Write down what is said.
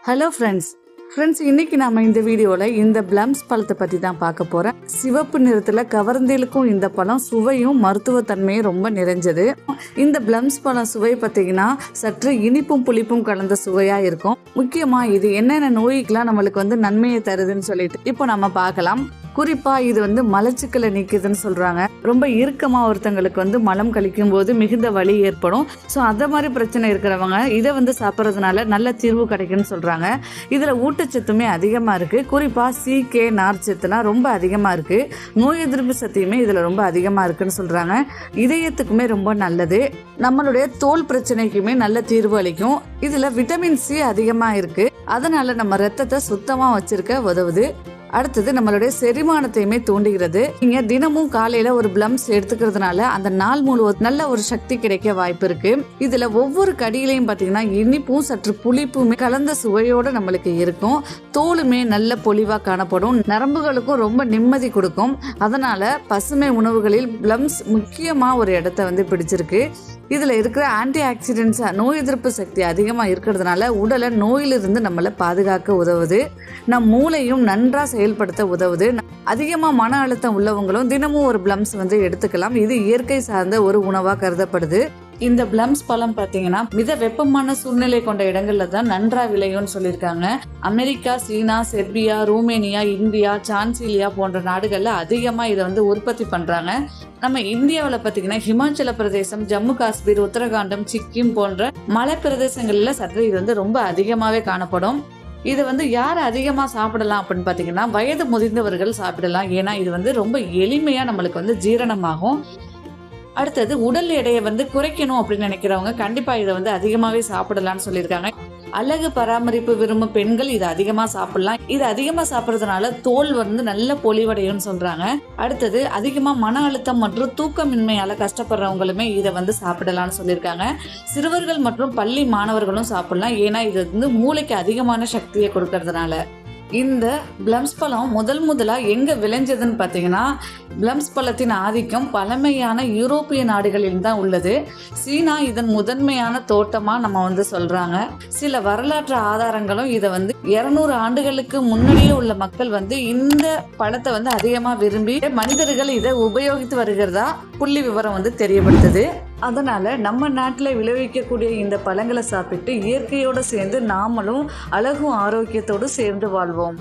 Hello friends இன்னைக்கு நாம இந்த வீடியோவில் இந்த பிளம்ஸ் பழத்தை பற்றி தான் பார்க்க போகிறோம். சிவப்பு நிறத்தில் கவர்ந்தேலுக்கும் இந்த பழம் சுவையும் மருத்துவத்தன்மையும் ரொம்ப நிறைஞ்சது. இந்த பிளம்ஸ் பழம் சுவை பார்த்தீங்கன்னா சற்று இனிப்பும் புளிப்பும் கலந்த சுவையாக இருக்கும். முக்கியமாக இது என்னென்ன நோய்க்கெலாம் நம்மளுக்கு நன்மையை தருதுன்னு சொல்லிட்டு இப்போ நம்ம பார்க்கலாம். குறிப்பாக இது மலச்சிக்கலை நீக்குதுன்னு சொல்கிறாங்க. ரொம்ப இறுக்கமாக ஒருத்தங்களுக்கு மலம் கழிக்கும் போது மிகுந்த வலி ஏற்படும். ஸோ அந்த மாதிரி பிரச்சனை இருக்கிறவங்க இதை சாப்பிட்றதுனால நல்ல தீர்வு கிடைக்குன்னு சொல்கிறாங்க. இதில் ஊட்டச்சத்துமே அதிகமாக இருக்குது. குறிப்பாக சீக்கே நார்ச்சத்துலாம் ரொம்ப அதிகமாக இருக்குது. நோய் எதிர்ப்பு சக்தியுமே இதில் ரொம்ப அதிகமாக இருக்குன்னு சொல்கிறாங்க. இதயத்துக்குமே ரொம்ப நல்லது. நம்மளுடைய தோல் பிரச்சனைக்குமே நல்ல தீர்வு அளிக்கும். இதில் விட்டமின் சி அதிகமாக இருக்குது. அதனால் நம்ம ரத்தத்தை சுத்தமாக வச்சுருக்க உதவுது. அடுத்தது நம்மளுடைய செரிமானத்தையுமே தூண்டுகிறது. நீங்க தினமும் காலையில ஒரு பிளம்ஸ் எடுத்துக்கிறதுனால அந்த நாள் முழுவதும் நல்ல ஒரு சக்தி கிடைக்க வாய்ப்பு இருக்கு. இதுல ஒவ்வொரு கடியிலையும் பாத்தீங்கன்னா இனிப்பும் சற்று புளிப்புமே கலந்த சுவையோட நம்மளுக்கு இருக்கும். தோலுமே நல்ல பொலிவா காணப்படும். நரம்புகளுக்கும் ரொம்ப நிம்மதி கொடுக்கும். அதனால பசுமை உணவுகளில் பிளம்ஸ் முக்கியமா ஒரு இடத்த பிடிச்சிருக்கு. இதுல இருக்கிற ஆன்டி ஆக்சிடென்ட்ஸ் நோய் எதிர்ப்பு சக்தி அதிகமாக இருக்கிறதுனால உடலை நோயிலிருந்து நம்மளை பாதுகாக்க உதவுது. நம் மூளையும் நன்றாக செயல்படுத்த உதவுது. அதிகமாக மன அழுத்தம் உள்ளவங்களும் தினமும் ஒரு பிளம்ஸ் எடுத்துக்கலாம். இது இயற்கை சார்ந்த ஒரு உணவாக கருதப்படுது. இந்த பிளம்ஸ் பழம் பார்த்தீங்கன்னா மித வெப்பமான சூழ்நிலை கொண்ட இடங்கள்ல தான் நன்றா விளையும்னு சொல்லியிருக்காங்க. அமெரிக்கா, சீனா, செர்பியா, ரூமேனியா, இந்தியா, சான்சிலியா போன்ற நாடுகள்ல அதிகமாக இதை உற்பத்தி பண்றாங்க. நம்ம இந்தியாவில் பார்த்தீங்கன்னா ஹிமாச்சல பிரதேசம், ஜம்மு காஷ்மீர், உத்தரகாண்டம், சிக்கிம் போன்ற மலை பிரதேசங்கள்ல சற்று இது ரொம்ப அதிகமாகவே காணப்படும். இது யார் அதிகமாக சாப்பிடலாம் அப்படின்னு பார்த்தீங்கன்னா வயது முதிர்ந்தவர்கள் சாப்பிடலாம். ஏன்னா இது ரொம்ப எளிமையாக நம்மளுக்கு ஜீரணமாகும். அடுத்தது உடல் எடையை குறைக்கணும் அப்படின்னு நினைக்கிறவங்க கண்டிப்பாக இதை அதிகமாகவே சாப்பிடலாம்னு சொல்லியிருக்காங்க. அழகு பராமரிப்பு விரும்பும் பெண்கள் இதை அதிகமாக சாப்பிடலாம். இது அதிகமாக சாப்பிட்றதுனால தோல் நல்ல பொலிவடையும்னு சொல்கிறாங்க. அடுத்தது அதிகமாக மன அழுத்தம் மற்றும் தூக்கமின்மையால் கஷ்டப்படுறவங்களுமே இதை சாப்பிடலாம்னு சொல்லியிருக்காங்க. சிறுவர்கள் மற்றும் பள்ளி மாணவர்களும் சாப்பிடலாம். ஏன்னா இது மூளைக்கு அதிகமான சக்தியை கொடுக்கறதுனால. இந்த பிளம்ஸ் பழம் முதலாக எங்கே விளைஞ்சதுன்னு பார்த்தீங்கன்னா பிளம்ஸ் பழத்தின் ஆதிக்கம் பழமையான யூரோப்பிய நாடுகளில் தான் உள்ளது. சீனா இதன் முதன்மையான தோட்டமாக நம்ம சொல்கிறாங்க. சில வரலாற்று ஆதாரங்களும் இதை 200 ஆண்டுகளுக்கு முன்னாடியே உள்ள மக்கள் இந்த பழத்தை அதிகமாக விரும்பி மனிதர்கள் இதை உபயோகித்து வருகிறதா புள்ளி விவரம் தெரியப்படுத்துது. அதனால் நம்ம நாட்டில் விளைவிக்கக்கூடிய இந்த பழங்களை சாப்பிட்டு இயற்கையோடு சேர்ந்து நாமளும் அழகும் ஆரோக்கியத்தோடு சேர்ந்து வாழ்வோம்.